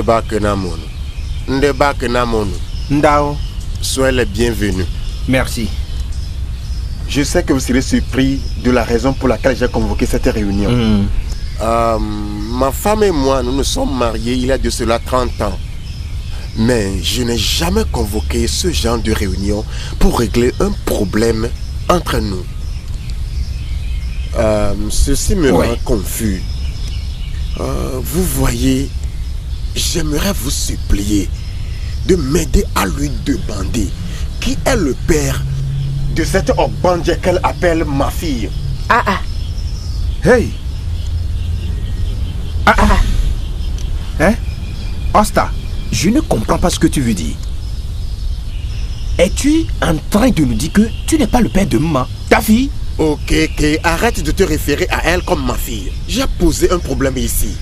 Ndeba Kenamono. Ndeba Kenamono. Ndao. Soyez les bienvenus. Merci. Je sais que vous serez surpris de la raison pour laquelle j'ai convoqué cette réunion. Ma femme et moi, nous nous sommes mariés il y a de cela 30 ans. Mais je n'ai jamais convoqué ce genre de réunion pour régler un problème entre nous. Ceci me rend confus. Vous voyez, j'aimerais vous supplier de m'aider à lui demander qui est le père de cette Ogbandje qu'elle appelle ma fille. Hey. Hein? Osta, je ne comprends pas ce que tu veux dire. Es-tu en train de nous dire que tu n'es pas le père de Mma, ta fille? Ok, arrête de te référer à elle comme ma fille. J'ai posé un problème ici.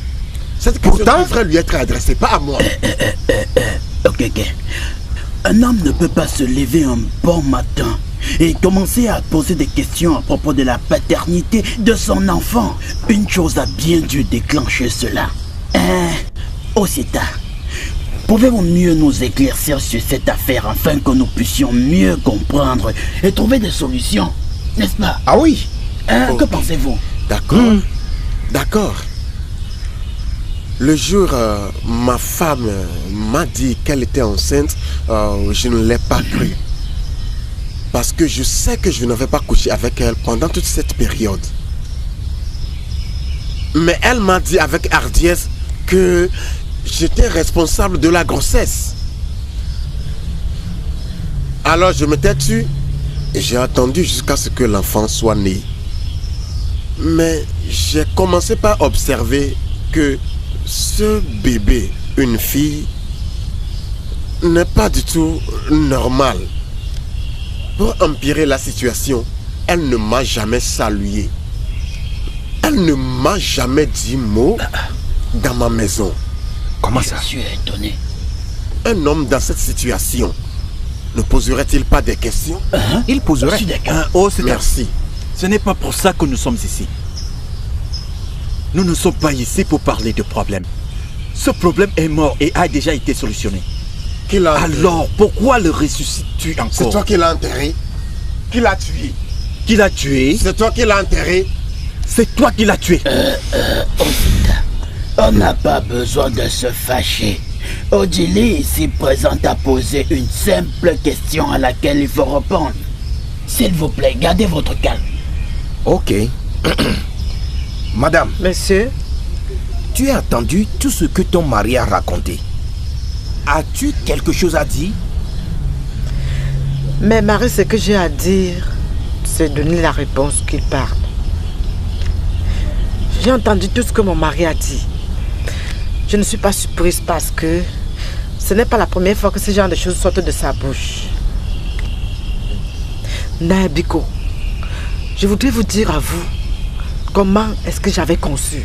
Cette question devrait lui être adressée, pas à moi. Ok. Un homme ne peut pas se lever un bon matin et commencer à poser des questions à propos de la paternité de son enfant. Une chose a bien dû déclencher cela. Osita, pouvez-vous mieux nous éclaircir sur cette affaire afin que nous puissions mieux comprendre et trouver des solutions, n'est-ce pas? Ah oui. Que pensez-vous? D'accord. Le jour, ma femme m'a dit qu'elle était enceinte, je ne l'ai pas cru. Parce que je sais que je n'avais pas couché avec elle pendant toute cette période. Mais elle m'a dit avec hardiesse que j'étais responsable de la grossesse. Alors je m'étais tue et j'ai attendu jusqu'à ce que l'enfant soit né. Mais j'ai commencé par observer que ce bébé, une fille, n'est pas du tout normal. Pour empirer la situation, elle ne m'a jamais salué. Elle ne m'a jamais dit mot dans ma maison. Comment ça? Je suis étonné. Un homme dans cette situation ne poserait-il pas des questions? Il poserait. Merci. Ce n'est pas pour ça que nous sommes ici. Nous ne sommes pas ici pour parler de problème. Ce problème est mort et a déjà été solutionné. Alors, pourquoi le ressuscites-tu encore? C'est toi qui l'as enterré? Qui l'a tué? Qui l'a tué? C'est toi qui l'as enterré? C'est toi qui l'as tué. On n'a pas besoin de se fâcher. Odili ici présente à poser une simple question à laquelle il faut répondre. S'il vous plaît, gardez votre calme. Ok. Madame. Monsieur? Tu as entendu tout ce que ton mari a raconté. As-tu quelque chose à dire? Mais Marie, ce que j'ai à dire, c'est donner la réponse qu'il parle. J'ai entendu tout ce que mon mari a dit. Je ne suis pas surprise parce que ce n'est pas la première fois que ce genre de choses sortent de sa bouche. Naebiko, je voudrais vous dire à vous comment est-ce que j'avais conçu.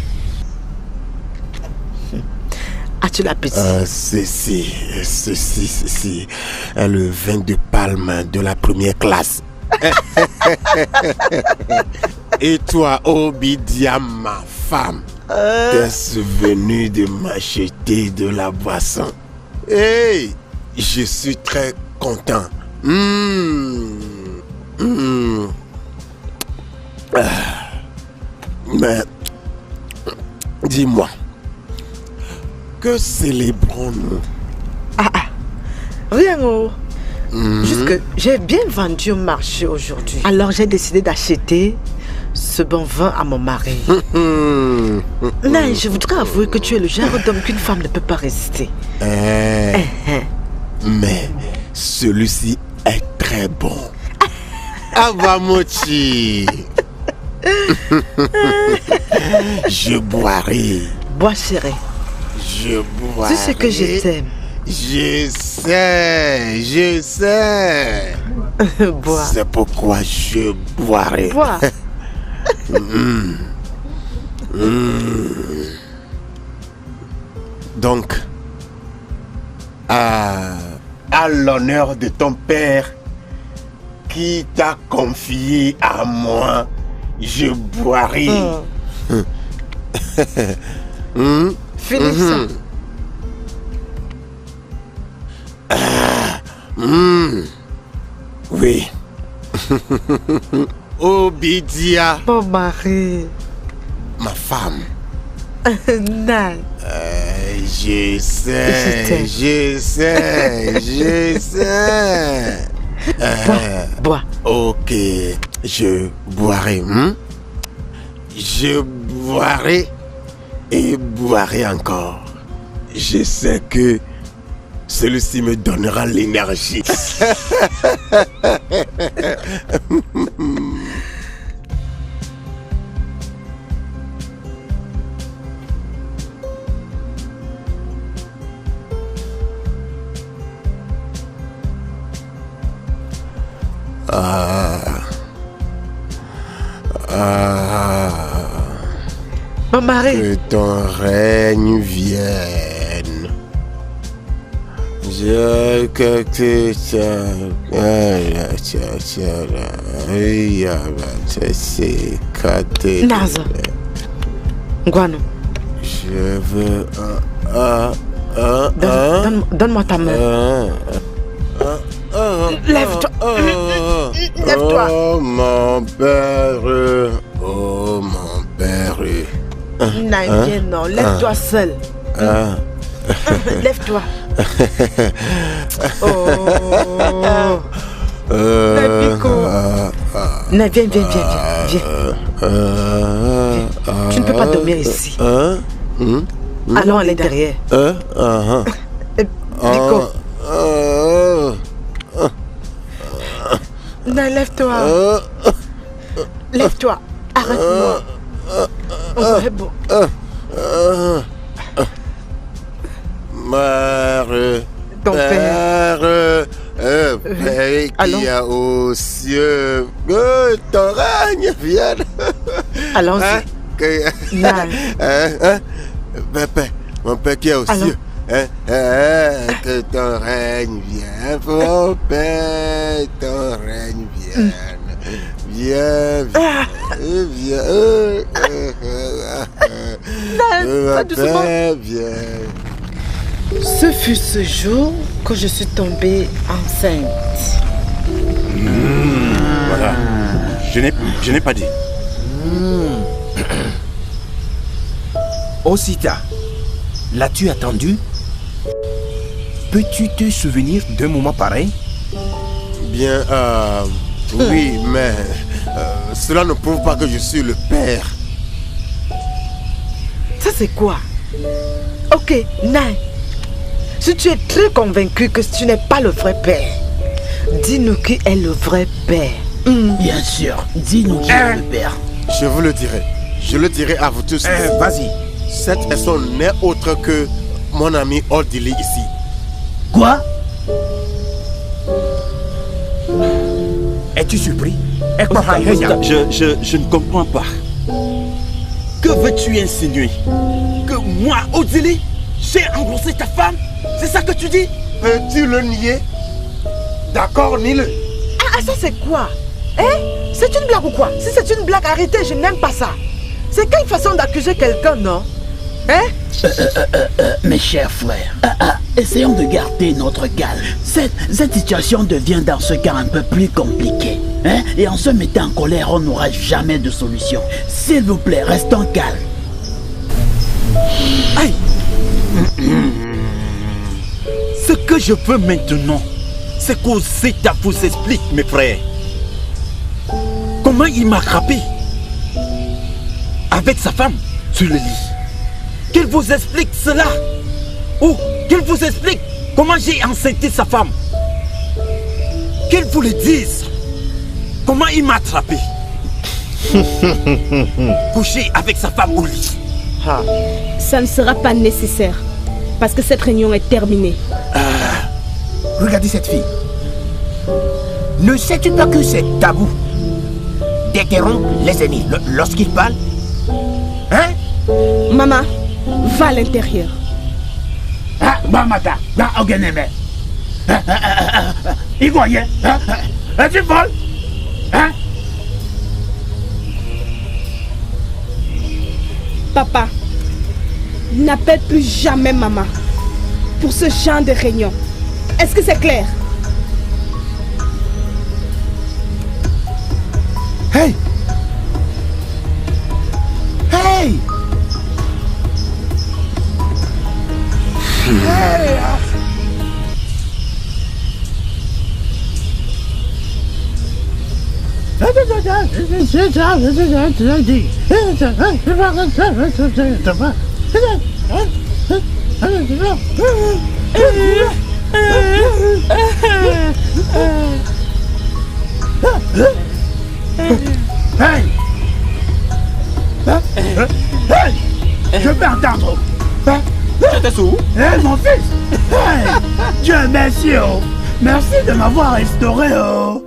As-tu l'appétit? Ceci est le vin de palme de la première classe. Et toi, Obidia, ma femme, t'es venu de m'acheter de la boisson. Hey, je suis très content. Mais, dis-moi, que célébrons-nous? Rien. Juste que j'ai bien vendu au marché aujourd'hui. Alors j'ai décidé d'acheter ce bon vin à mon mari. Non, je voudrais avouer que tu es le genre d'homme qu'une femme ne peut pas résister. Mais celui-ci est très bon. Avamochi. Je boirai. Bois, chérie. Je boirai. Tu sais que je t'aime. Je sais. Bois. C'est pourquoi je boirai. Bois. Donc, à l'honneur de ton père qui t'a confié à moi, je boirai. Philippe, Oui. Obidia, Mon mari. ma femme. Non. Je sais. Bois. Ok, je boirai. Je boirai et boirai encore. Je sais que celui-ci me donnera l'énergie. Mon mari. Que ton règne vienne. Je que tu Naza. Guano. Je veux Donne-moi ta main. Lève-toi. Lève-toi. Oh mon père. Oh mon père. Non, viens, non. Lève-toi seul. Lève-toi. Oh. Non, viens. Tu ne peux pas dormir ici. Allons à l'intérieur. Nico. Non, lève-toi. Lève-toi. Arrête-moi. C'est bon. Mère, Ton père. Père qui a aux cieux, que ton règne vienne. Allons-y. Père, mon père qui est aux cieux. Que ton règne vienne, mon père, ton règne vienne. Viens. Ce fut ce jour que je suis tombée enceinte. Voilà. Je n'ai pas dit. Osita, l'as-tu attendu? Peux-tu te souvenir d'un moment pareil? Bien, oui, mais cela ne prouve pas que je suis le père. Ça c'est quoi? Ok, Nai. Si tu es très convaincu que tu n'es pas le vrai père, dis-nous qui est le vrai père. Bien sûr, dis-nous qui est le père. Je vous le dirai. Je le dirai à vous tous. Vas-y. Cette personne n'est autre que mon ami Ordili ici. Quoi? Es-tu surpris? Je ne comprends pas. Que veux-tu insinuer? Que moi, Odili, j'ai engrossé ta femme? C'est ça que tu dis? Peux-tu le nier? D'accord, nie-le. Ah, ça c'est quoi? C'est une blague ou quoi? Si c'est une blague, arrêtez, je n'aime pas ça. C'est quelle façon d'accuser quelqu'un, non? Mes chers frères, essayons de garder notre calme. Cette situation devient dans ce cas un peu plus compliquée. Et en se mettant en colère, on n'aura jamais de solution. S'il vous plaît, restons calmes. Aïe! Ce que je veux maintenant, c'est qu'Osita vous explique, mes frères. Comment il m'a frappé avec sa femme sur le lit. Qu'il vous explique cela. Ou qu'il vous explique comment j'ai enceinté sa femme. Qu'il vous le dise. Comment il m'a attrapé. Couché avec sa femme au lit. Ça ne sera pas nécessaire. Parce que cette réunion est terminée. Regardez cette fille. Ne sais-tu pas que c'est tabou d'interrompre les ennemis lorsqu'ils parlent? Hein? Maman, va à l'intérieur. Bamata, Ogeneme. Ivoyen, tu voles? Papa, n'appelle plus jamais maman pour ce genre de réunion. Est-ce que c'est clair? Hey! Hey! Hey! Hey! Hey! Je peux entendre. J'étais sourd. Hey, mon fils! Hey! Dieu merci, oh! Merci de m'avoir restauré, oh!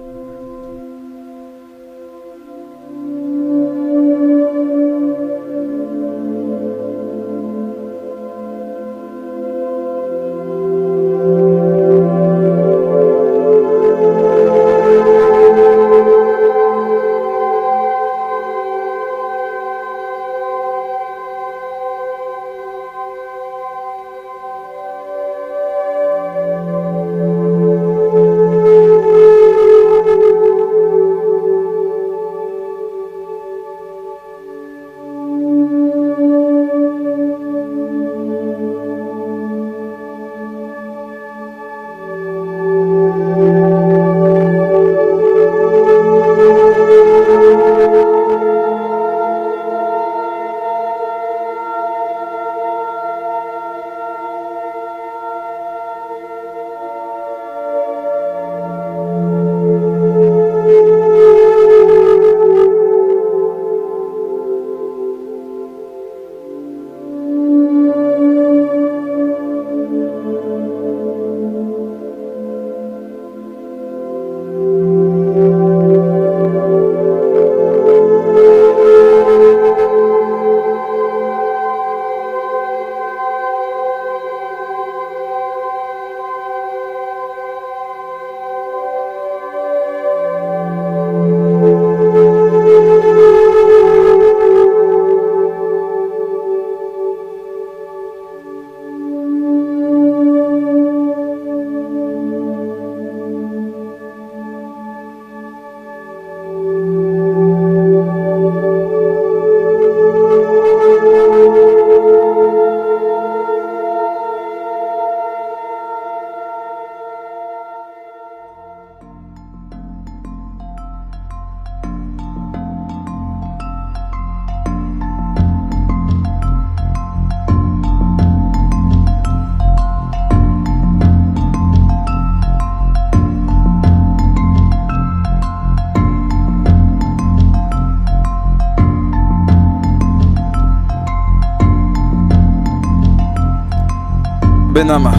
Benama.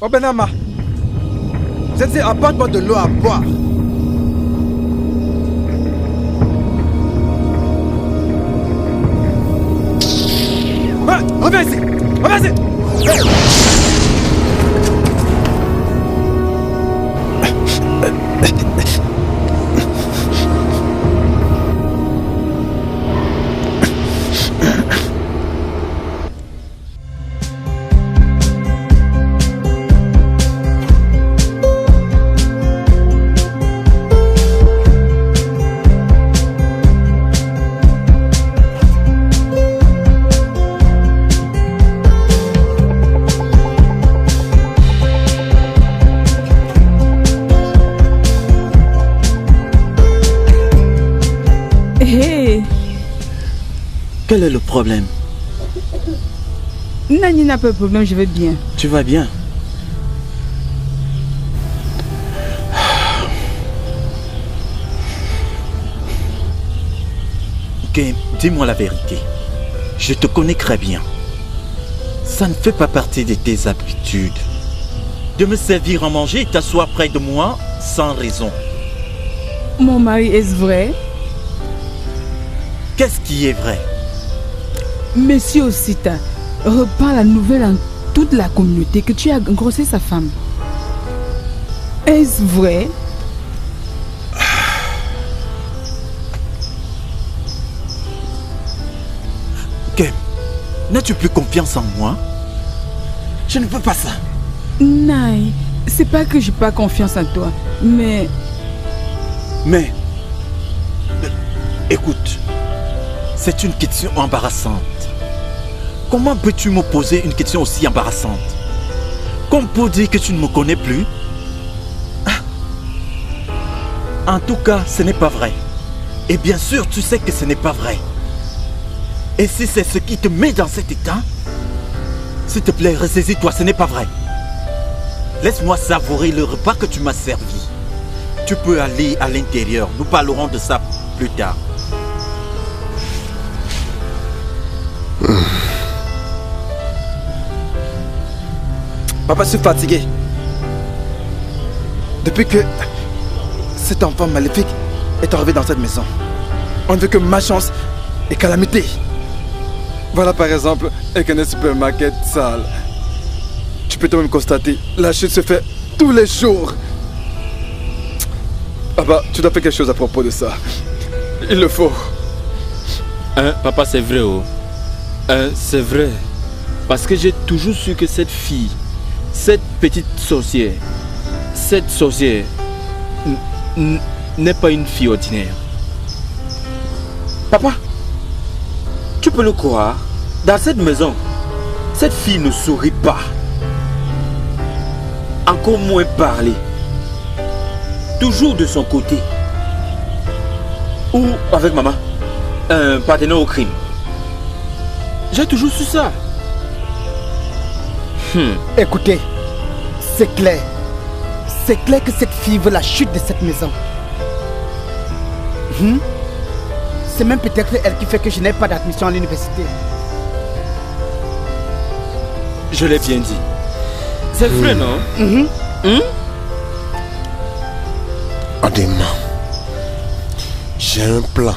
Oh Benama. C'est apporte-moi de l'eau à boire. Reviens ici. Reviens ici. Quel est le problème? Nani n'a pas de problème, je vais bien. Tu vas bien? Ok, dis-moi la vérité. Je te connais très bien. Ça ne fait pas partie de tes habitudes de me servir à manger et t'asseoir près de moi sans raison. Mon mari, est-ce vrai? Qu'est-ce qui est vrai? Monsieur Osita reprend la nouvelle en toute la communauté que tu as engrossé sa femme. Est-ce vrai? Kem, n'as-tu plus confiance en moi? Je ne veux pas ça. Naï, c'est pas que j'ai pas confiance en toi, mais Mais, écoute, c'est une question embarrassante. Comment peux-tu me poser une question aussi embarrassante? Comme pour dire que tu ne me connais plus? En tout cas, ce n'est pas vrai. Et bien sûr, tu sais que ce n'est pas vrai. Et si c'est ce qui te met dans cet état, s'il te plaît, ressaisis-toi, ce n'est pas vrai. Laisse-moi savourer le repas que tu m'as servi. Tu peux aller à l'intérieur, nous parlerons de ça plus tard. Papa, je suis fatigué. Depuis que cet enfant maléfique est arrivé dans cette maison, on ne veut que malchance et calamité. Voilà par exemple un supermarket sale. Tu peux toi-même constater, la chute se fait tous les jours. Papa, tu dois faire quelque chose à propos de ça. Il le faut. Hein, papa, c'est vrai, oh. C'est vrai. Parce que j'ai toujours su que cette fille, cette petite sorcière, n'est pas une fille ordinaire. Papa, tu peux le croire, dans cette maison, cette fille ne sourit pas. Encore moins parler. Toujours de son côté. Ou avec maman, un partenaire au crime. J'ai toujours su ça. Écoutez, c'est clair. C'est clair que cette fille veut la chute de cette maison. C'est même peut-être elle qui fait que je n'ai pas d'admission à l'université. Je l'ai bien dit. C'est vrai, non? Adema, j'ai un plan.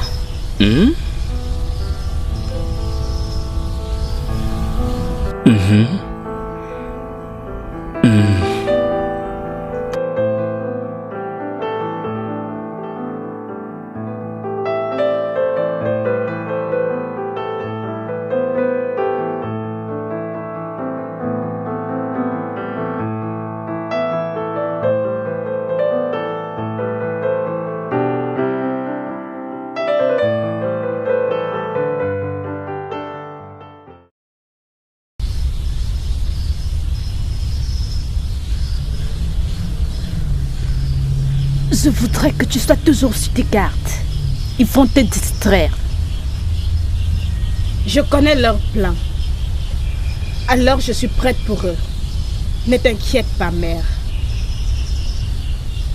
Je voudrais que tu sois toujours sur tes gardes. Ils vont te distraire. Je connais leur plan. Alors je suis prête pour eux. Ne t'inquiète pas, mère.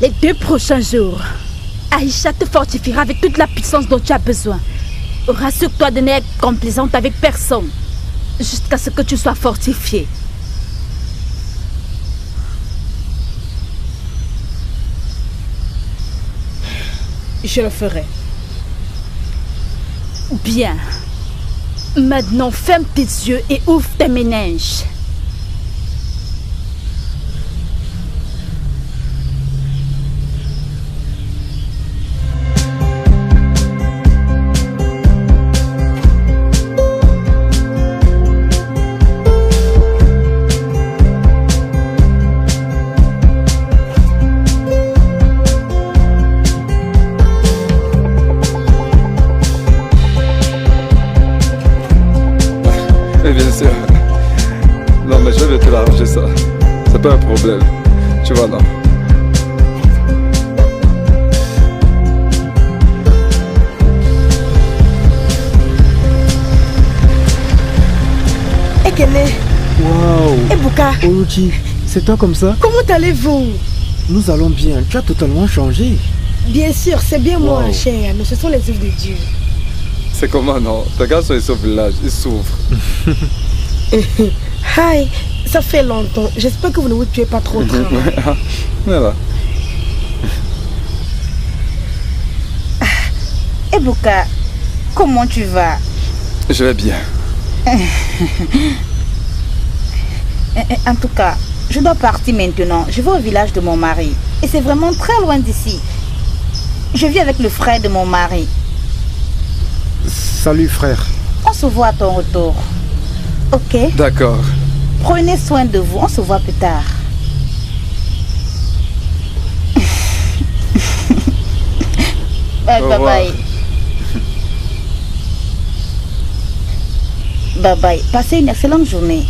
Les 2 prochains jours, Aïcha te fortifiera avec toute la puissance dont tu as besoin. Rassure-toi de n'être complaisante avec personne, jusqu'à ce que tu sois fortifiée. Je le ferai. Bien. Maintenant, ferme tes yeux et ouvre tes méninges. C'est pas un problème. Tu vois, non? Ekele. Waouh. Ebuka. Oluchi, c'est toi comme ça? Comment allez-vous? Nous allons bien. Tu as totalement changé. Bien sûr, c'est bien moi, cher. Mais ce sont les œuvres de Dieu. C'est comment, non? Tes gars sont ici au village. Ils souffrent. Hi. Ça fait longtemps. J'espère que vous ne vous tuez pas trop au travail. Voilà. Ebuka, comment tu vas? Je vais bien. En tout cas, je dois partir maintenant. Je vais au village de mon mari. Et c'est vraiment très loin d'ici. Je vis avec le frère de mon mari. Salut frère. On se voit à ton retour. Ok? D'accord. Prenez soin de vous, on se voit plus tard. Bye bye. Bye bye. Passez une excellente journée.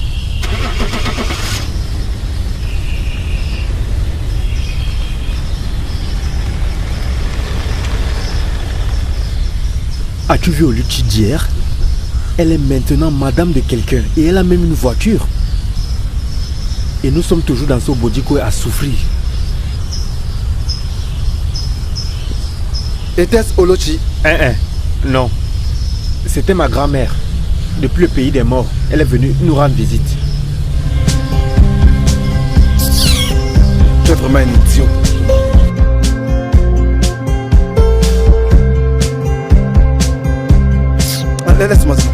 As-tu vu Oluchi d'hier? Elle est maintenant madame de quelqu'un et elle a même une voiture. Et nous sommes toujours dans ce Bodiko à souffrir. Était-ce Olochi? Non. C'était ma grand-mère. Depuis le pays des morts, elle est venue nous rendre visite. Tu es vraiment un idiot. Allez, laisse-moi ça.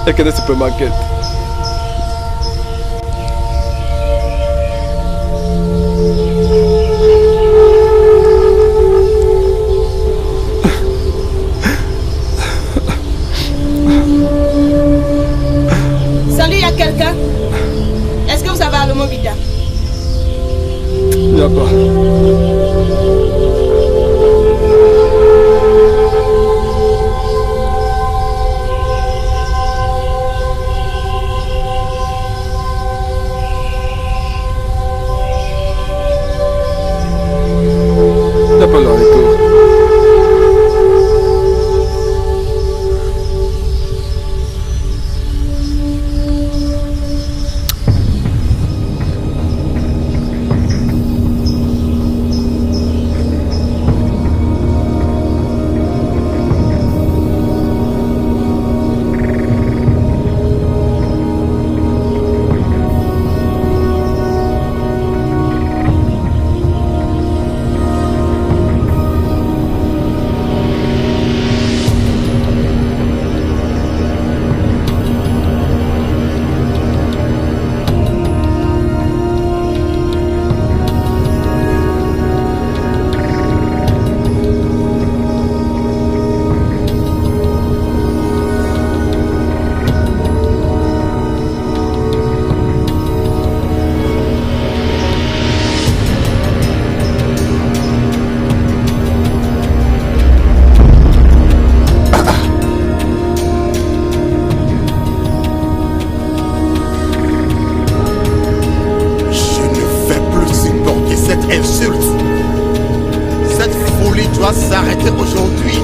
Ekene Supermarket. Salut, il y a quelqu'un? Est-ce que vous avez Alomo Vida? Il n'y a pas. s'arrêter aujourd'hui.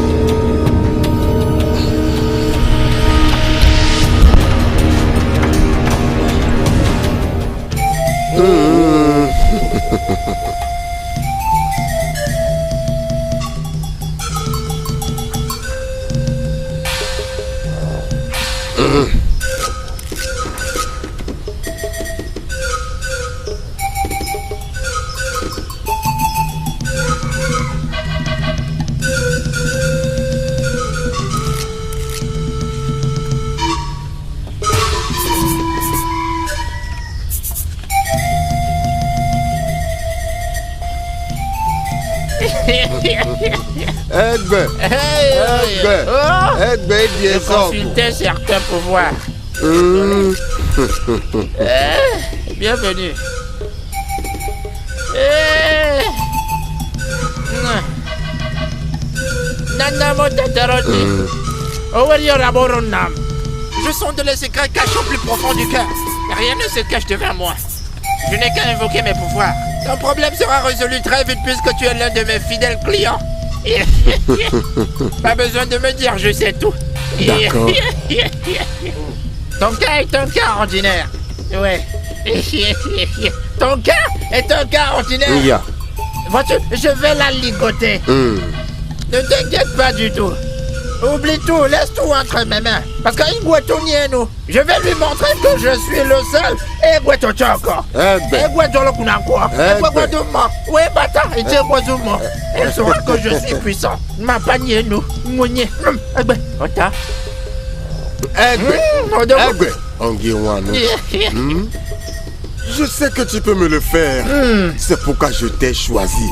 Je consultais certains pouvoirs. Bienvenue. Je sonde les secrets cachés au plus profond du cœur. Rien ne se cache devant moi. Je n'ai qu'à invoquer mes pouvoirs. Ton problème sera résolu très vite puisque tu es l'un de mes fidèles clients. Pas besoin de me dire, je sais tout. D'accord. Ton cas est un cas ordinaire. Ouais. Ton cas est un cas ordinaire. Yeah. Vois-tu, je vais la ligoter. Ne t'inquiète pas du tout. Oublie tout, laisse tout entre mes mains. Parce que nous, je vais lui montrer que je suis le seul. Et Gweto encore. Et Gweto le Kunanko. Et Gweto moi. Oui, bata. Et Gweto moi. Elle saura que je suis puissant. Ma panier nous. Mounier. Ota. Je sais que tu peux me le faire. C'est pourquoi je t'ai choisi.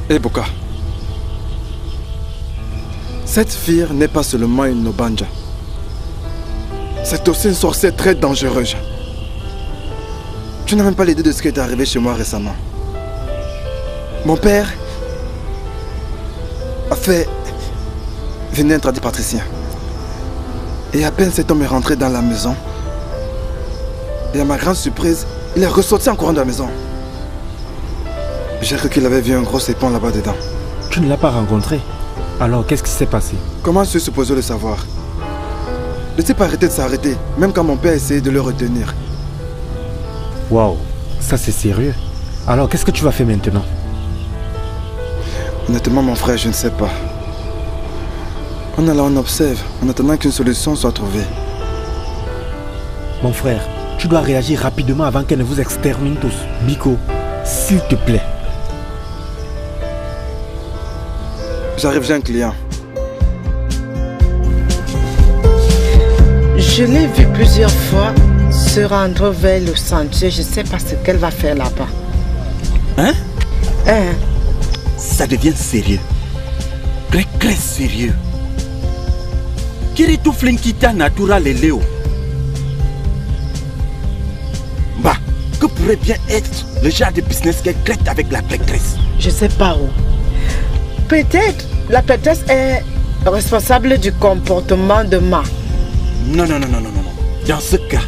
Eh Boka, cette fille n'est pas seulement une Nobanja. C'est aussi une sorcière très dangereuse. Tu n'as même pas l'idée de ce qui est arrivé chez moi récemment. Mon père a fait venir un traduit patricien. Et à peine cet homme est rentré dans la maison, et à ma grande surprise, il est ressorti en courant de la maison. J'ai cru qu'il avait vu un gros serpent là-bas dedans. Tu ne l'as pas rencontré? Alors qu'est-ce qui s'est passé? Comment suis-je supposé le savoir? Ne t'es pas arrêté de s'arrêter, même quand mon père essayait de le retenir. Waouh, ça c'est sérieux. Alors qu'est-ce que tu vas faire maintenant? Honnêtement mon frère, je ne sais pas. On est là, on observe, en attendant qu'une solution soit trouvée. Mon frère, tu dois réagir rapidement avant qu'elle ne vous extermine tous. Biko, s'il te plaît. J'arrive, j'ai un client. Je l'ai vu plusieurs fois se rendre vers le sentier. Je ne sais pas ce qu'elle va faire là-bas. Hein? Ça devient sérieux. Très très sérieux. Kiritu Flinkita Natura Leleo. Bah, que pourrait bien être le genre de business qu'elle crête avec la prêtresse? Je sais pas où. Peut-être la prêtresse est responsable du comportement de Ma. Non. Dans ce cas,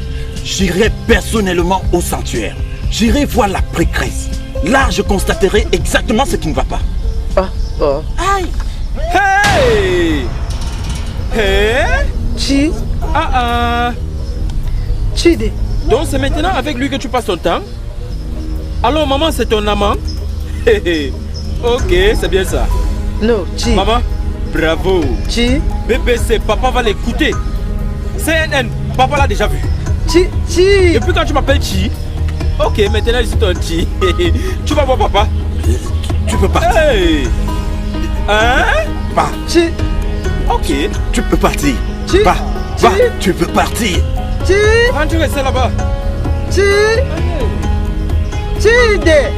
j'irai personnellement au sanctuaire. J'irai voir la prêtresse. Là, je constaterai exactement ce qui ne va pas. Aïe! Hey! Hey! Chi? Chide. Donc c'est maintenant avec lui que tu passes ton temps? Alors maman, c'est ton amant? Ok, c'est bien ça. Non, Chi. Maman, bravo. Chi. Bébé, c'est papa va l'écouter. CNN, papa l'a déjà vu. Chi. Depuis quand tu m'appelles Chi? Ok, maintenant je suis ton Chi. Tu vas voir papa? Tu peux partir. Hey! Hein? Va. Chi. Ok. Tu peux partir. Chi. Va, tu peux partir. Chi. Tu restes là-bas. Chi. Chide.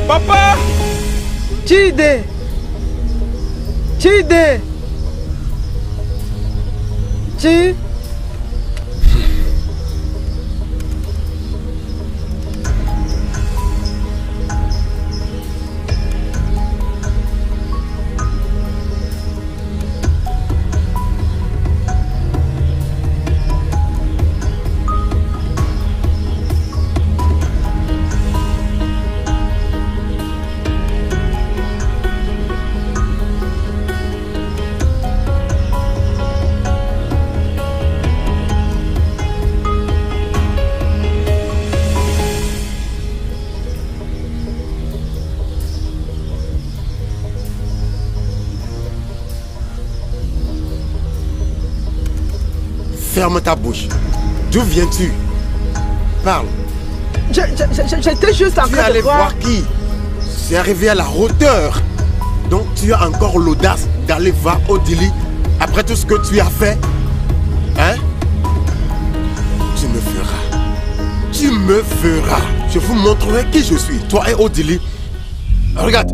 Papa. Chide. Chide. Chi. Ferme ta bouche. D'où viens-tu? Parle. J'étais juste en train de voir... Tu es allé voir qui? C'est arrivé à la hauteur. Donc tu as encore l'audace d'aller voir Odili après tout ce que tu as fait? Hein? Tu me feras. Tu me feras. Je vous montrerai qui je suis. Toi et Odili. Regarde.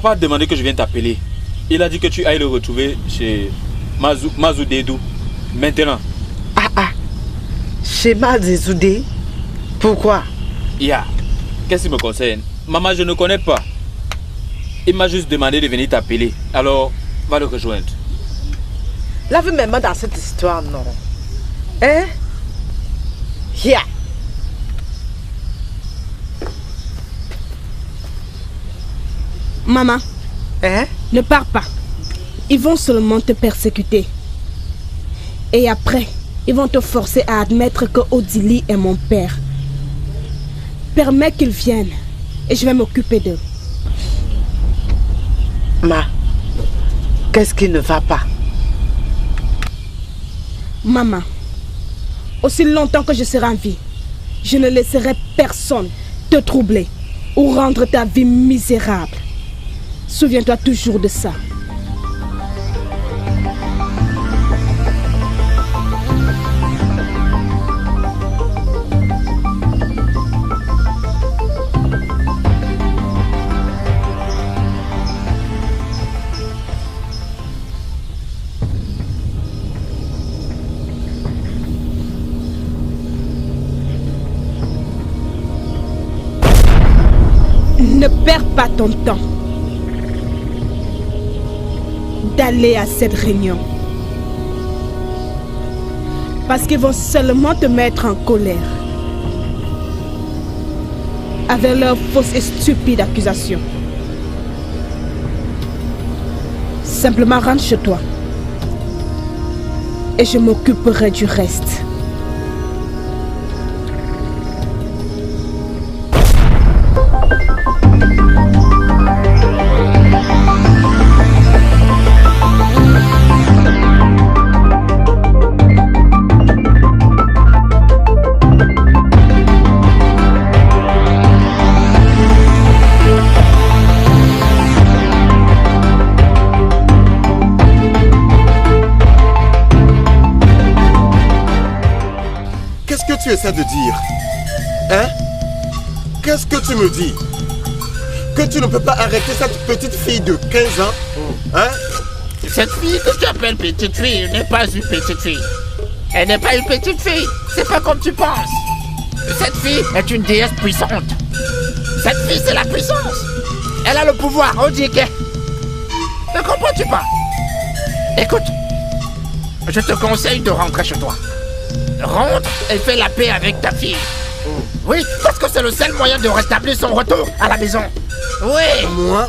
Papa a demandé que je vienne t'appeler. Il a dit que tu ailles le retrouver chez Mazou Dedou. Maintenant. Chez Mazou. Pourquoi? Qu'est-ce qui me concerne? Maman, je ne connais pas. Il m'a juste demandé de venir t'appeler. Alors, va le rejoindre. Lave mes mains dans cette histoire, non. Hein? Maman, ne pars pas. Ils vont seulement te persécuter. Et après, ils vont te forcer à admettre que Odili est mon père. Permets qu'ils viennent et je vais m'occuper d'eux. Ma, qu'est-ce qui ne va pas? Maman, aussi longtemps que je serai en vie, je ne laisserai personne te troubler ou rendre ta vie misérable. Souviens-toi toujours de ça. Ne perds pas ton temps d'aller à cette réunion. Parce qu'ils vont seulement te mettre en colère avec leurs fausses et stupides accusations. Simplement rentre chez toi et je m'occuperai du reste. Tu essaies de dire? Hein? Qu'est-ce que tu me dis? Que tu ne peux pas arrêter cette petite fille de 15 ans? Hein? Cette fille que tu appelles petite fille n'est pas une petite fille. Elle n'est pas une petite fille. C'est pas comme tu penses. Cette fille est une déesse puissante. Cette fille, c'est la puissance. Elle a le pouvoir, on dit que... Ne comprends-tu pas? Écoute, je te conseille de rentrer chez toi. Rentre et fais la paix avec ta fille. Oui, parce que c'est le seul moyen de rétablir son retour à la maison. Oui. Moi?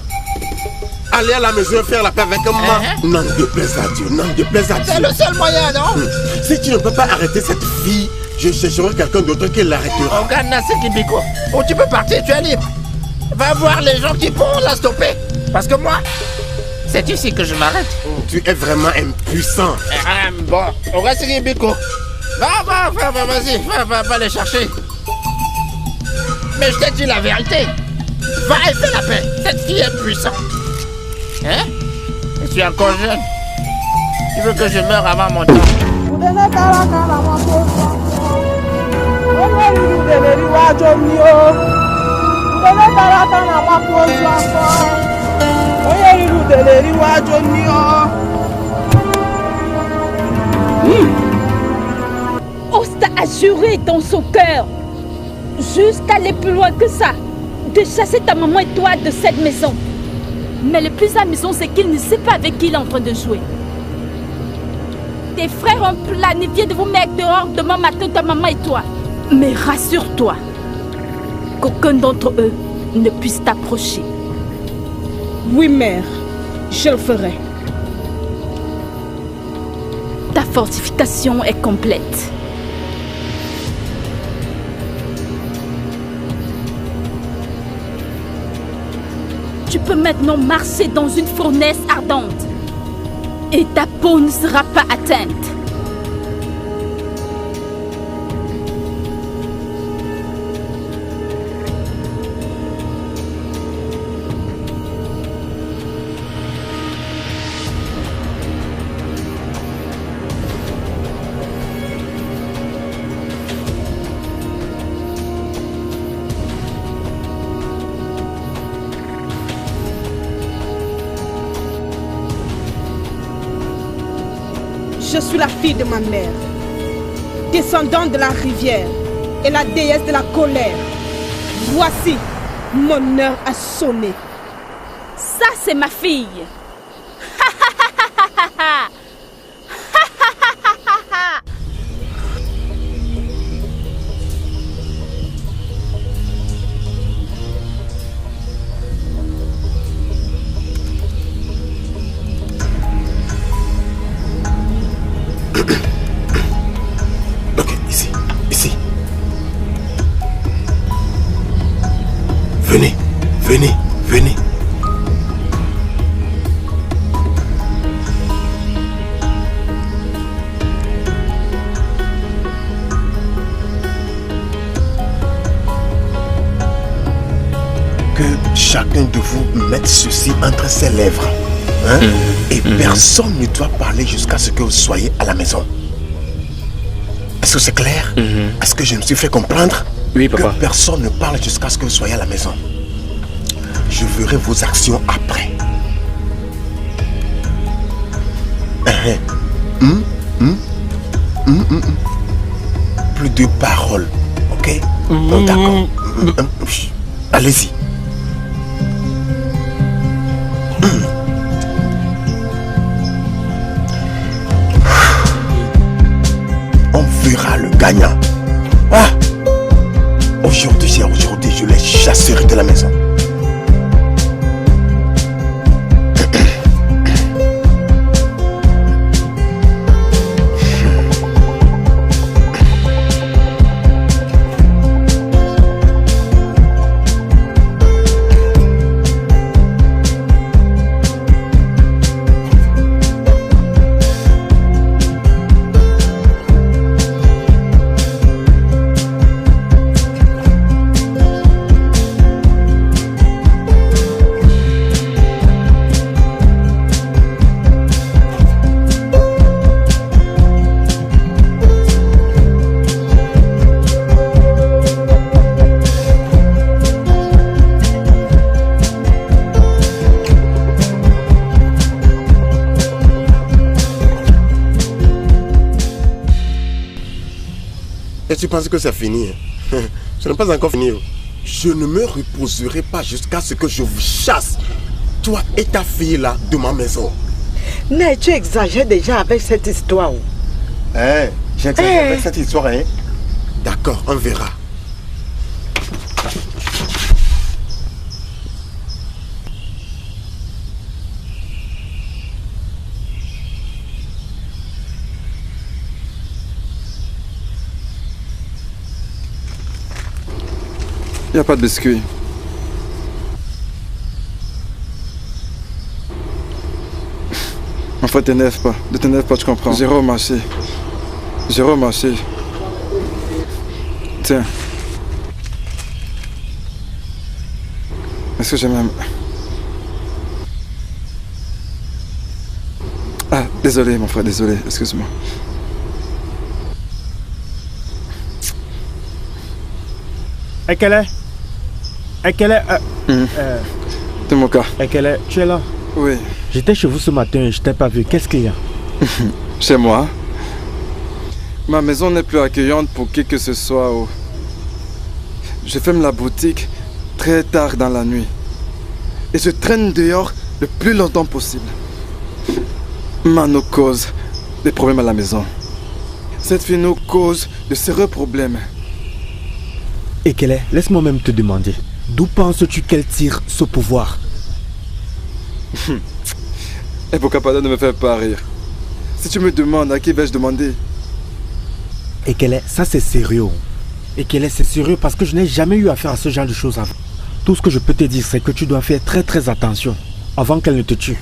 Aller à la maison et faire la paix avec moi? N'en déplaise à Dieu, n'en déplaise à Dieu. C'est le seul moyen, non? Si tu ne peux pas arrêter cette fille, je chercherai quelqu'un d'autre qui l'arrêtera. Regarde Nassé Kibiko. Oh, tu peux partir, tu es libre. Va voir les gens qui pourront la stopper. Parce que moi, c'est ici que je m'arrête. Tu es vraiment impuissant. Bon, on reste Kibiko. Vas-y, va les chercher. Mais je t'ai dit la vérité. Va et fais la paix. Cette fille est puissante. Hein? Je suis encore jeune. Tu veux que je meure avant mon temps? Osta a juré dans son cœur, jusqu'à aller plus loin que ça, de chasser ta maman et toi de cette maison. Mais le plus amusant, c'est qu'il ne sait pas avec qui il est en train de jouer. Tes frères ont planifié de vous mettre dehors demain matin, ta maman et toi. Mais rassure-toi, qu'aucun d'entre eux ne puisse t'approcher. Oui, mère, je le ferai. Ta fortification est complète. Tu peux maintenant marcher dans une fournaise ardente et ta peau ne sera pas atteinte. Je suis la fille de ma mère, descendante de la rivière et la déesse de la colère. Voici, mon heure a sonné. Ça, c'est ma fille. Ok, ici. Venez. Que chacun de vous mette ceci entre ses lèvres. Hein? Et personne ne doit parler jusqu'à ce que vous soyez à la maison. Est-ce que c'est clair? Est-ce que je me suis fait comprendre? Oui, papa. Que personne ne parle jusqu'à ce que vous soyez à la maison. Je verrai vos actions après. Plus de paroles, ok? D'accord. Allez-y. On verra le gagnant. Ah! Aujourd'hui, je les chasserai de la maison. Et tu penses que c'est fini? Ce n'est pas encore fini. Je ne me reposerai pas jusqu'à ce que je vous chasse, toi et ta fille là, de ma maison. Mais tu exagères déjà avec cette histoire. J'exagère avec cette histoire, hein? D'accord, on verra. Il n'y a pas de biscuit. Enfin, t'énerve pas. Ne t'énerve pas, tu comprends. J'irai au marché. Tiens. Est-ce que j'ai même... Ah, désolé mon frère, désolé. Excuse-moi. Ekele, C'est mon cas. Ekele, tu es là? Oui. J'étais chez vous ce matin et je t'ai pas vu. Qu'est-ce qu'il y a? Chez moi? Ma maison n'est plus accueillante pour qui que ce soit. Je ferme la boutique très tard dans la nuit. Et je traîne dehors le plus longtemps possible. Mano cause des problèmes à la maison. Cette fille nous cause de sérieux problèmes. Ekele, laisse-moi même te demander, d'où penses-tu qu'elle tire ce pouvoir? Et pour Capada ne me fait pas rire. Si tu me demandes, à qui vais-je demander? Ekele, ça c'est sérieux. Ekele, c'est sérieux parce que je n'ai jamais eu affaire à ce genre de choses avant. Tout ce que je peux te dire, c'est que tu dois faire très attention avant qu'elle ne te tue.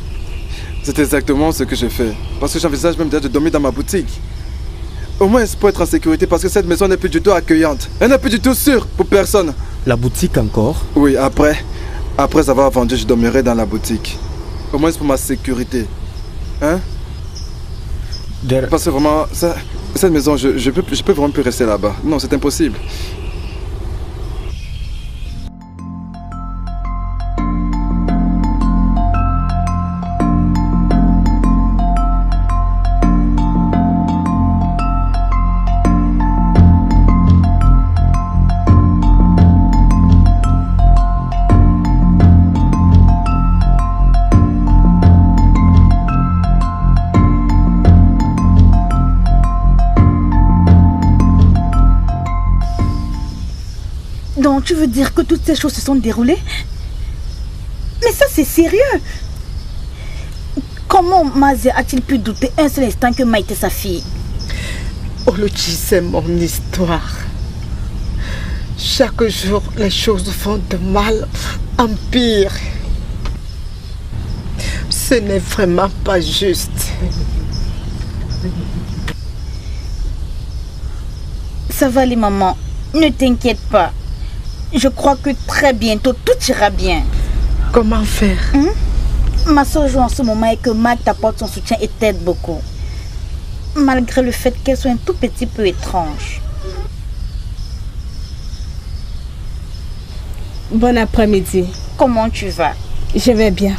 C'est exactement ce que je fais. Parce que j'envisage même déjà de dormir dans ma boutique. Au moins pour être en sécurité parce que cette maison n'est plus du tout accueillante. Elle n'est plus du tout sûre pour personne. La boutique encore? Oui, après avoir vendu, je dormirai dans la boutique. Au moins pour ma sécurité. Hein? Parce que vraiment, cette maison, je peux vraiment plus rester là-bas. Non, c'est impossible. Donc tu veux dire que toutes ces choses se sont déroulées? Mais ça c'est sérieux. Comment Mazi a-t-il pu douter un seul instant que Ma était sa fille? Oluchi, c'est mon histoire. Chaque jour, les choses vont de mal en pire. Ce n'est vraiment pas juste. Ça va les mamans, ne t'inquiète pas. Je crois que très bientôt tout ira bien. Comment faire? Ma soeur joue en ce moment et que Mag t'apporte son soutien et t'aide beaucoup. Malgré le fait qu'elle soit un tout petit peu étrange. Bon après-midi. Comment tu vas? Je vais bien.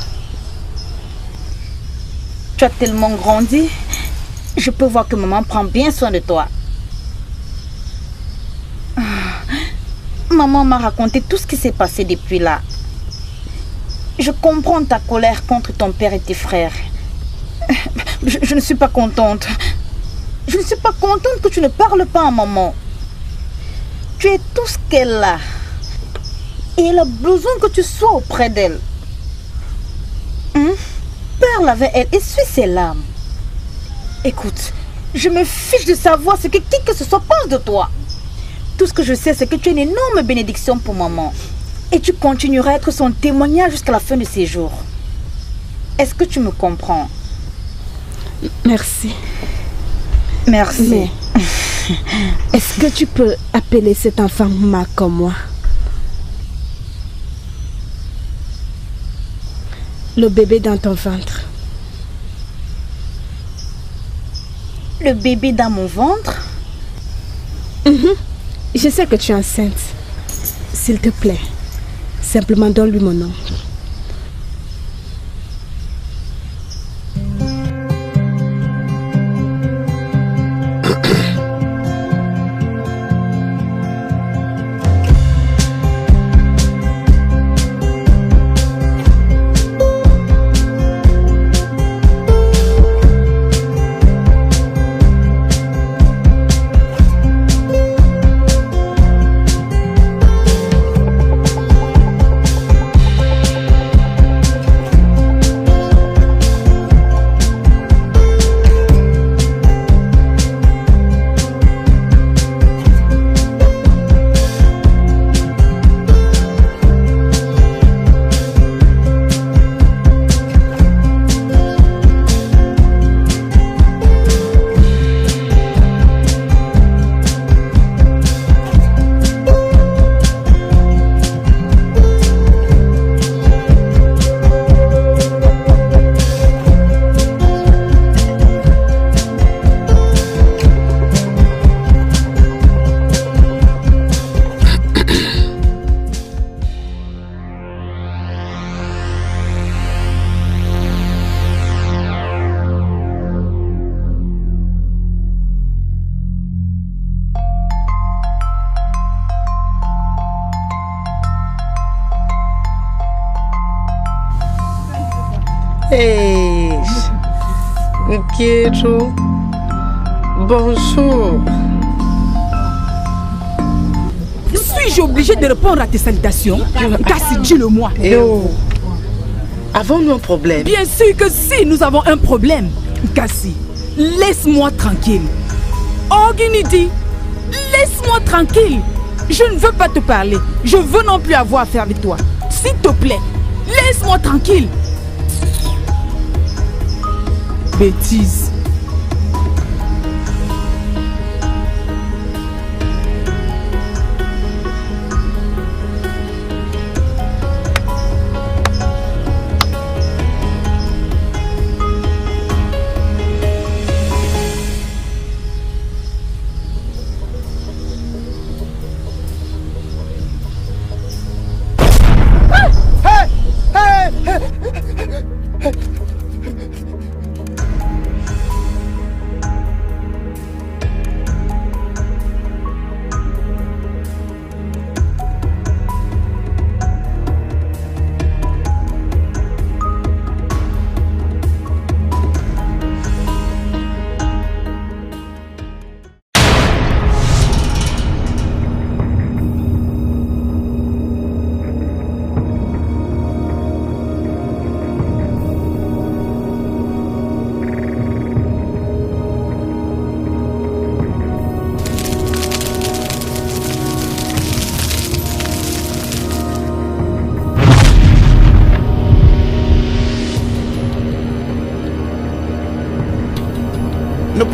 Tu as tellement grandi. Je peux voir que maman prend bien soin de toi. Maman m'a raconté tout ce qui s'est passé depuis là. Je comprends ta colère contre ton père et tes frères. Je ne suis pas contente. Je ne suis pas contente que tu ne parles pas à maman. Tu es tout ce qu'elle a. Et elle a besoin que tu sois auprès d'elle. Parle avec elle et suis ses larmes. Écoute, je me fiche de savoir ce que qui que ce soit pense de toi. Tout ce que je sais, c'est que tu es une énorme bénédiction pour maman. Et tu continueras à être son témoignage jusqu'à la fin de ses jours. Est-ce que tu me comprends? Merci. Merci. Mais, est-ce que tu peux appeler cet enfant Ma comme moi? Le bébé dans ton ventre. Le bébé dans mon ventre? Je sais que tu es enceinte. S'il te plaît, simplement donne-lui mon nom. Hey, Nkiru, bonjour. Suis-je obligé de répondre à tes salutations? Kassi, dis-le-moi. Avons-nous un problème? Bien sûr que si, nous avons un problème. Kassi, laisse-moi tranquille. Oginidi, laisse-moi tranquille. Je ne veux pas te parler. Je veux non plus avoir affaire avec toi. S'il te plaît, laisse-moi tranquille. Bêtise.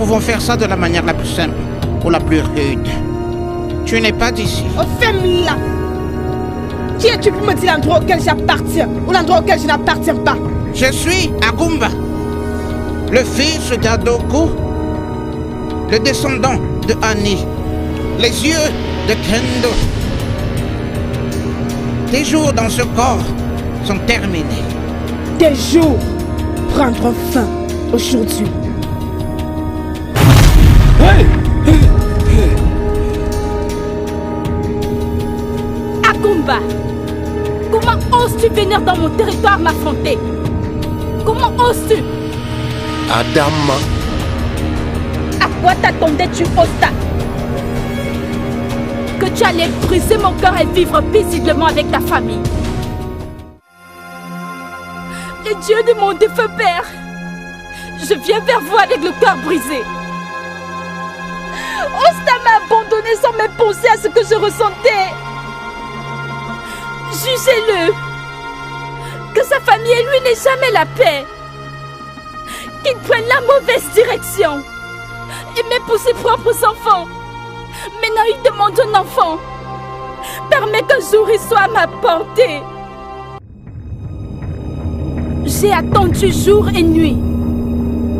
pouvons faire ça de la manière la plus simple ou la plus rude. Tu n'es pas d'ici. Oh, ferme-la. Qui es-tu pour me dire l'endroit auquel j'appartiens ou l'endroit auquel je n'appartiens pas? Je suis Agumba, le fils d'Adoku, le descendant de Ani, les yeux de Kendo. Tes jours dans ce corps sont terminés. Tes jours prendront fin aujourd'hui. Agumba, comment oses-tu venir dans mon territoire m'affronter? Comment oses-tu? Adama. À quoi t'attendais-tu, Osta? Que tu allais briser mon cœur et vivre paisiblement avec ta famille. Les dieux de mon défunt père, je viens vers vous avec le cœur brisé. Osta m'a abandonné sans même penser à ce que je ressentais. Jugez-le. Que sa famille et lui n'aient jamais la paix. Qu'il prenne la mauvaise direction. Et même pour ses propres enfants. Maintenant il demande un enfant. Permets qu'un jour il soit à ma portée. J'ai attendu jour et nuit.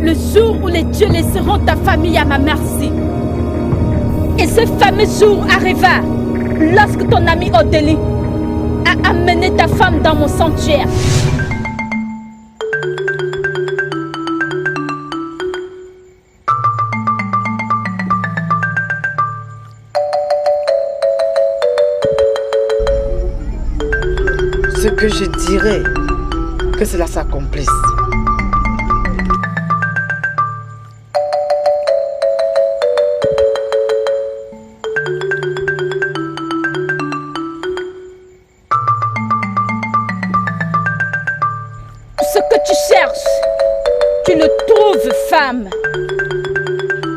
Le jour où les dieux laisseront ta famille à ma merci. Et ce fameux jour arriva lorsque ton ami Odeli a amené ta femme dans mon sanctuaire. Ce que je dirais, que cela s'accomplisse. Ce que tu cherches, tu le trouves, femme.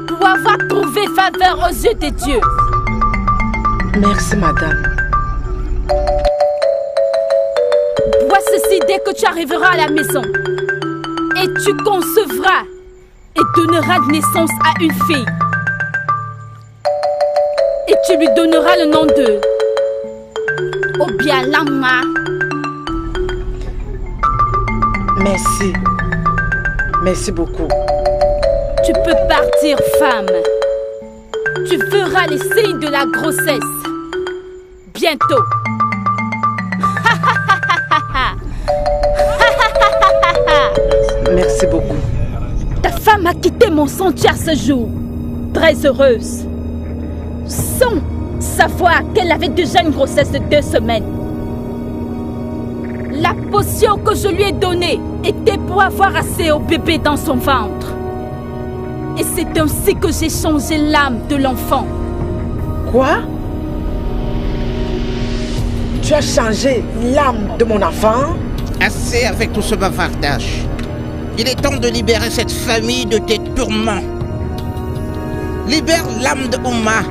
Pour avoir trouvé faveur aux yeux des dieux. Merci, madame. Vois ceci dès que tu arriveras à la maison. Et tu concevras et donneras naissance à une fille. Et tu lui donneras le nom de Obialama. Merci. Merci beaucoup. Tu peux partir, femme. Tu verras les signes de la grossesse. Bientôt. Merci beaucoup. Ta femme a quitté mon sanctuaire ce jour. Très heureuse. Sans savoir qu'elle avait déjà une grossesse de 2 semaines. La potion que je lui ai donnée était pour avoir assez au bébé dans son ventre. Et c'est ainsi que j'ai changé l'âme de l'enfant. Quoi? Tu as changé l'âme de mon enfant? Assez avec tout ce bavardage. Il est temps de libérer cette famille de tes tourments. Libère l'âme de Ouma.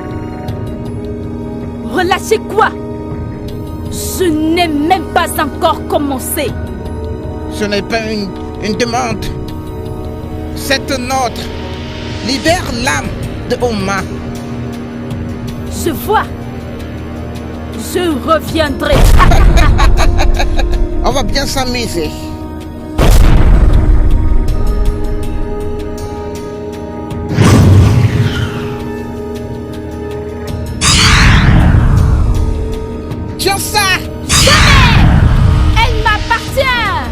Relâchez quoi? Je n'ai même pas encore commencé. Ce n'est pas une demande. C'est un ordre. Libère l'âme de Ouma. Je vois. Je reviendrai. On va bien s'amuser. Tiens ça! Jamais! Elle m'appartient!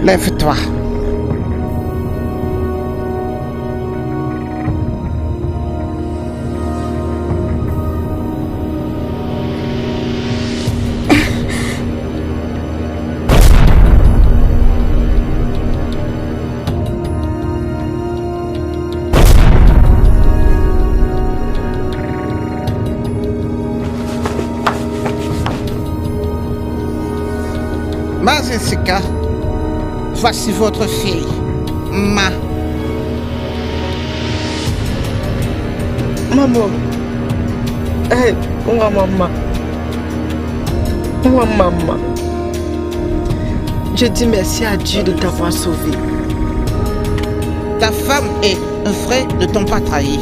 Lève-toi. Ma Jessica, voici votre fille, Ma. Maman. Hey, maman. Maman. Je dis merci à Dieu de t'avoir sauvé. Ta femme et un frère ne t'ont pas trahi.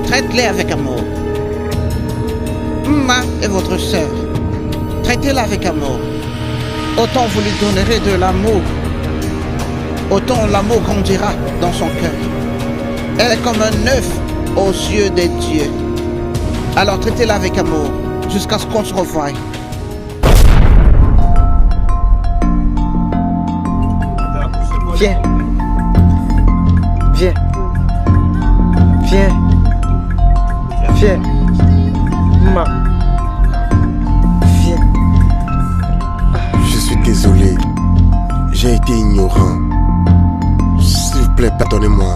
Traite-les avec amour. Ma est votre sœur. Traitez-la avec amour. Autant vous lui donnerez de l'amour, autant l'amour grandira dans son cœur. Elle est comme un œuf aux yeux des dieux. Alors traitez-la avec amour jusqu'à ce qu'on se revoie. Viens. Viens. Viens. Viens. Maman. Viens. Je suis désolé. J'ai été ignorant. S'il vous plaît, pardonnez-moi.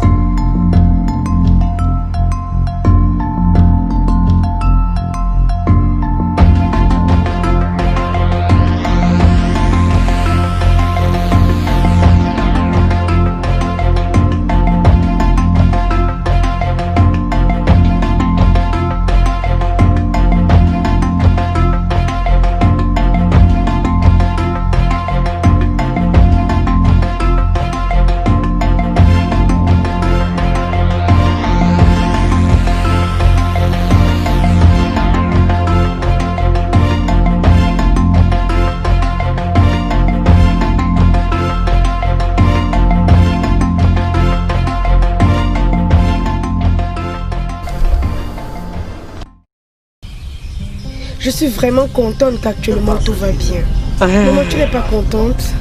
Je suis vraiment contente qu'actuellement tout va bien. Maman, tu n'es pas contente?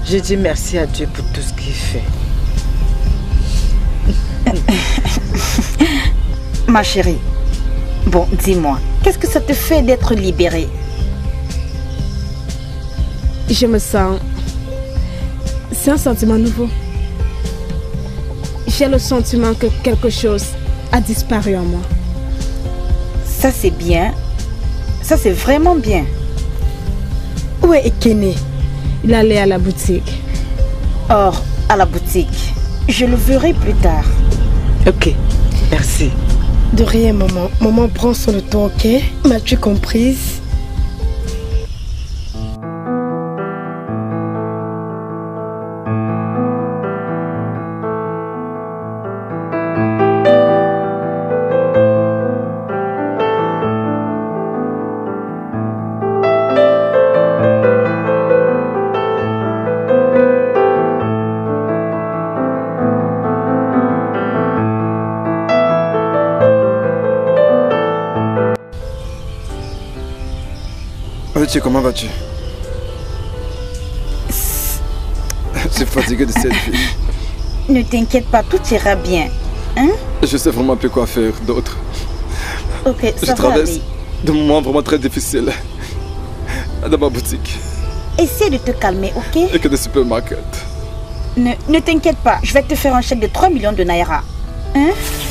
Je dis merci à Dieu pour tout ce qu'il fait. Ma chérie, bon, dis-moi, qu'est-ce que ça te fait d'être libérée? Je me sens... C'est un sentiment nouveau. J'ai le sentiment que quelque chose a disparu en moi. Ça c'est bien. Ça c'est vraiment bien. Où est Ekene? Il allait à la boutique. Or, à la boutique. Je le verrai plus tard. Ok, merci. De rien, maman. Maman prend son temps, ok? M'as-tu comprise? Comment vas-tu? Je suis fatigué de cette vie. Ne t'inquiète pas, tout ira bien. Hein? Je sais vraiment plus quoi faire d'autre. Ok, ça je va traverse aller. des moments vraiment très difficiles dans ma boutique. Essaie de te calmer, ok? Et que des supermarkets. Ne t'inquiète pas, je vais te faire un chèque de 3 millions de naira. Hein?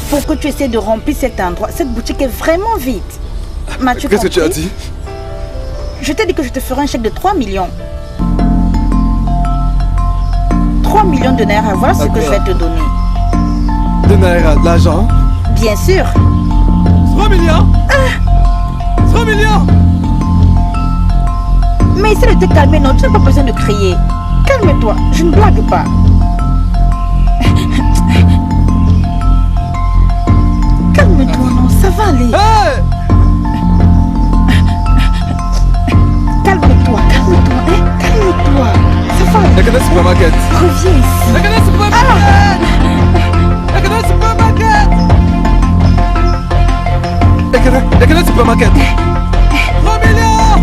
Pour que tu essaies de remplir cet endroit. Cette boutique est vraiment vide. M'as-tu Qu'est-ce que tu as compris? dit? Je t'ai dit que je te ferai un chèque de 3 millions. 3 millions de naira, voilà ce que je vais te donner. De naira, de l'argent? Bien sûr. 3 millions? 3 millions? Mais essaie de te calmer, non, tu n'as pas besoin de crier. Calme-toi, je ne blague pas. Calme-toi, non, ça va aller. Hey! Calme-toi, hein? Calme-toi. Ça va aller. Ekene supermarket. Reviens ici. Ekene supermarket. Ekene supermarket. Ekene supermarket. 3 millions.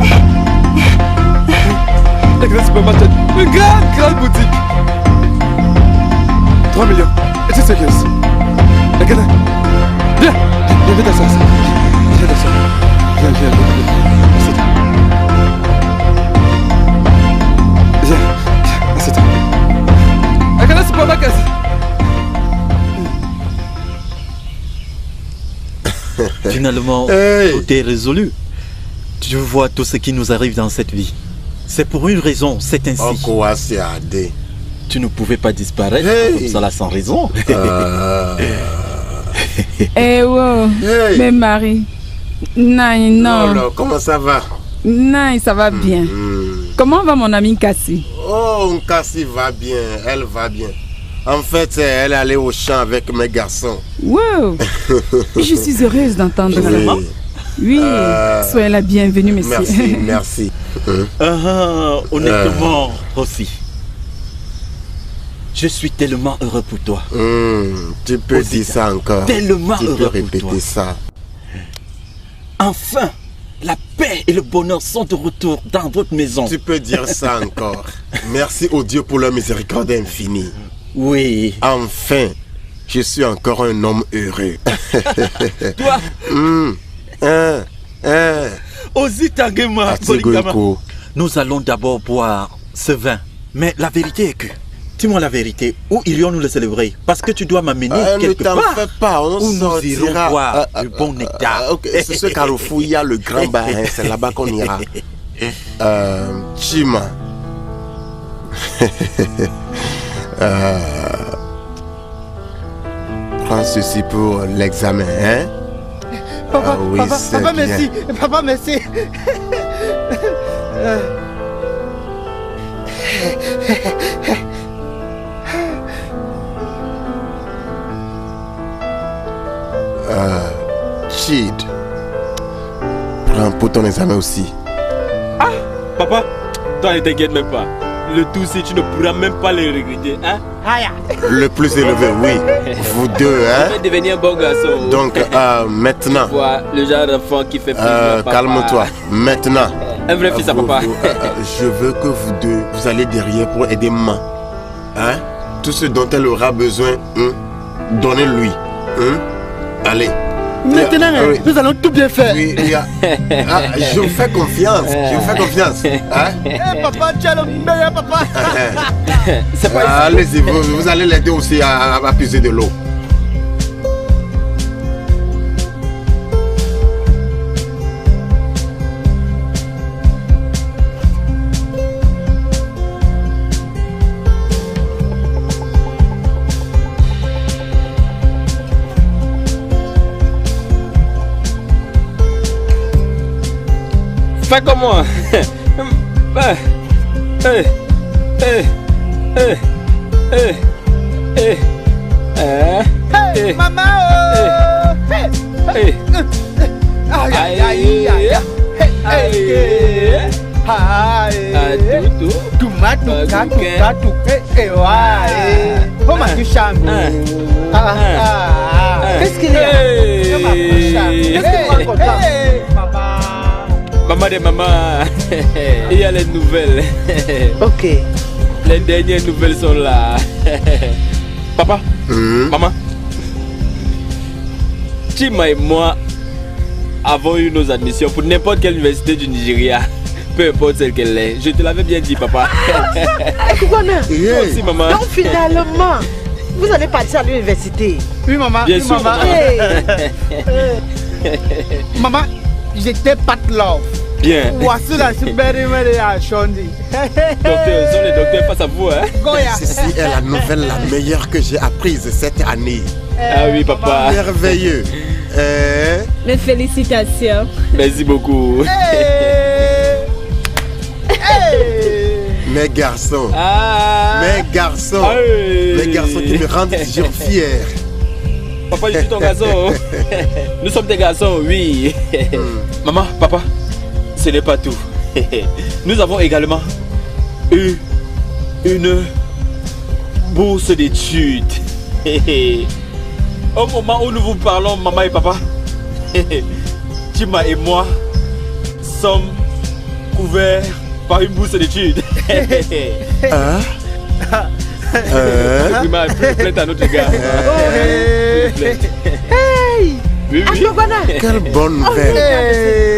Ekene supermarket. Une grande boutique. 3 millions. Es-tu sérieuse? Ekene. Viens t'asseoir. Viens t'asseoir. Viens. Assieds-toi. Ekene supermarket. Finalement, tout est résolu. Tu vois tout ce qui nous arrive dans cette vie. C'est pour une raison, c'est ainsi. Tu ne pouvais pas disparaître comme ça là sans raison. Eh wow, mais Marie. Non. Comment ça va? Non, ça va bien. Comment va mon amie Cassie? Oh, Cassie va bien, elle va bien. En fait, elle est allée au champ avec mes garçons. Wow. Je suis heureuse d'entendre ça. Oui, soyez la bienvenue, monsieur. Merci. Honnêtement, aussi. Je suis tellement heureux pour toi. Tu peux dire ça encore. Tellement tu heureux peux pour répéter toi. ça. Enfin, la paix et le bonheur sont de retour dans votre maison. Tu peux dire ça encore. Merci au Dieu pour leur miséricorde infinie. Oui. Enfin, je suis encore un homme heureux. Toi Osi Tangema, nous allons d'abord boire ce vin. Mais la vérité est que, dis-moi la vérité, où irions-nous le célébrer? Parce que tu dois m'amener quelque part. Ne t'en fais pas, on où sortira. Nous irons boire du bon nectar. C'est ce carrefour, il y a le grand bar, c'est là-bas qu'on ira. Chima. Prends ceci pour l'examen, hein? Papa, oui, papa, merci. Papa, merci. Chid. Prends pour ton examen aussi. Ah, papa, toi ne t'inquiète même pas. Le tout, si tu ne pourras même pas le regretter, hein? Le plus élevé, oui. Vous deux, hein? Je vais devenir un bon garçon. Donc, maintenant. Tu vois, le genre d'enfant qui fait plaisir. Calme-toi. Maintenant. Un vrai fils à papa. Je veux que vous deux, vous allez derrière pour aider maman. Hein? Tout ce dont elle aura besoin, donnez-lui. Allez. Maintenant, nous allons tout bien faire. Oui, je vous fais confiance. Je vous fais confiance. Hein? Papa, tu es le meilleur papa. Allez-y, vous allez l'aider aussi à puiser de l'eau. Fais comme moi. Maman. Qu'est-ce qu'il y a? Maman de maman, il y a les nouvelles. Ok. Les dernières nouvelles sont là. Papa, maman, Chima et moi avons eu nos admissions pour n'importe quelle université du Nigeria. Peu importe celle qu'elle est. Je te l'avais bien dit, papa. Moi aussi, maman. Donc finalement, vous allez partir à l'université. Oui, maman. Bien sûr, maman. Maman, j'étais pas de love. Bien. Voici la super à Chondi. Docteur, sont les docteurs face à vous, hein? Ceci est la nouvelle la meilleure que j'ai apprise cette année. Ah oui, papa. Merveilleux. Mes félicitations. Merci beaucoup. Mes garçons. Mes garçons. Mes garçons qui me rendent toujours fier. Papa, je suis ton garçon. Nous sommes des garçons, oui. Maman, papa, ce n'est pas tout. Nous avons également eu une bourse d'études. Au moment où nous vous parlons, maman et papa, Chima et moi sommes couverts par une bourse d'études. Plus plainte à notre gars. Hey! Oui, oui. Quelle bonne nouvelle.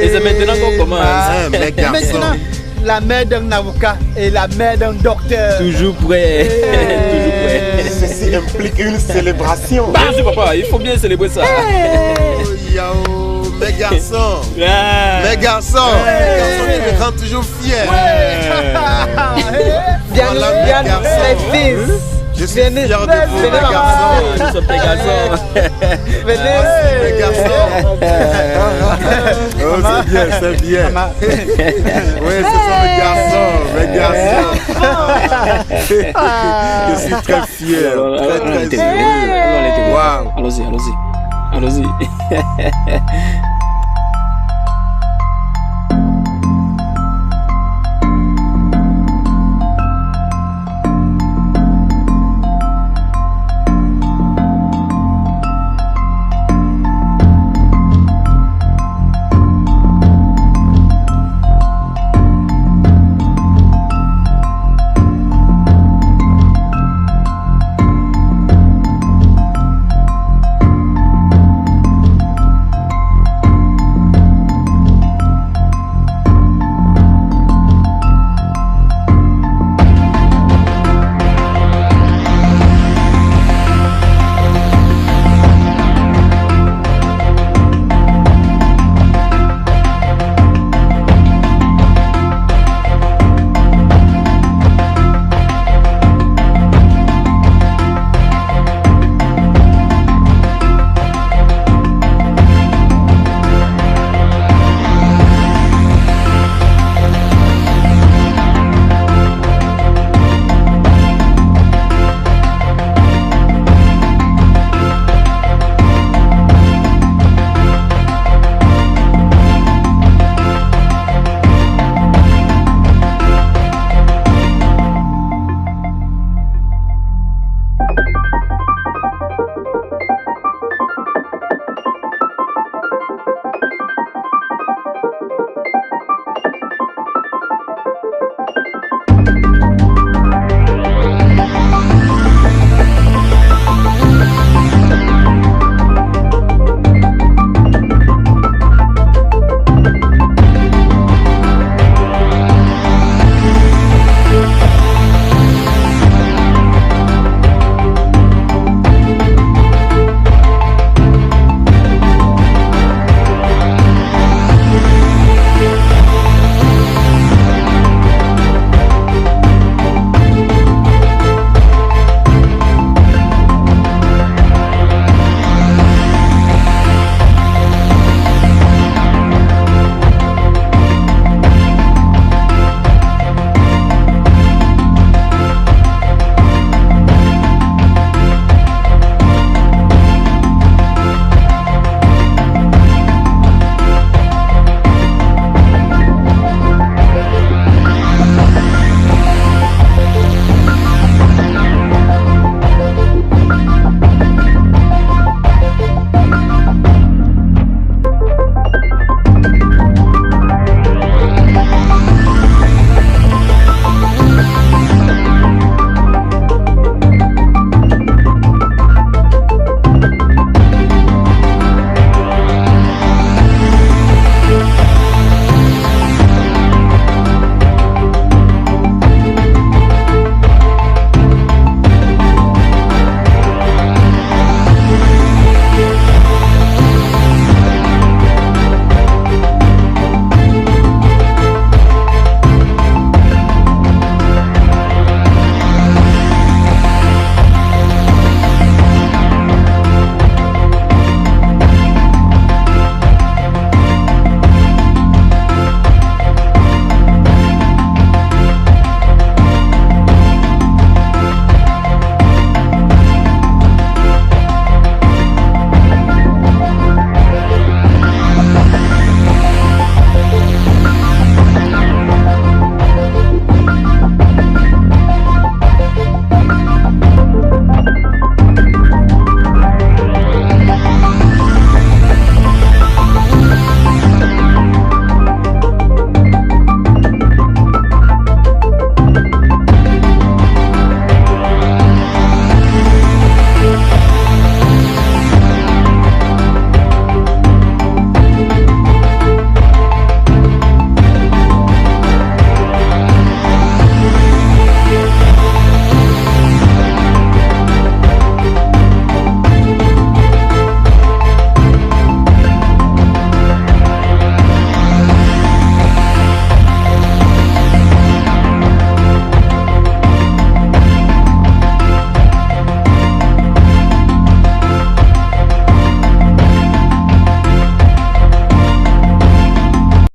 Et c'est maintenant qu'on commence. Mes garçons. Maintenant, la mère d'un avocat et la mère d'un docteur. Toujours prêt. Toujours prêt. Ceci implique une célébration. Bien sûr, papa, il faut bien célébrer ça. Yao, mes garçons. Mes garçons qui me rendent toujours fier. Voilà mes garçons. Je suis fier de vous, mes garçons. Nous sommes des garçons. Venez, mes garçons. Oh, c'est bien, c'est bien. Oui, ce sont mes garçons, mes garçons. Je suis très fier, très fier. Allons-y.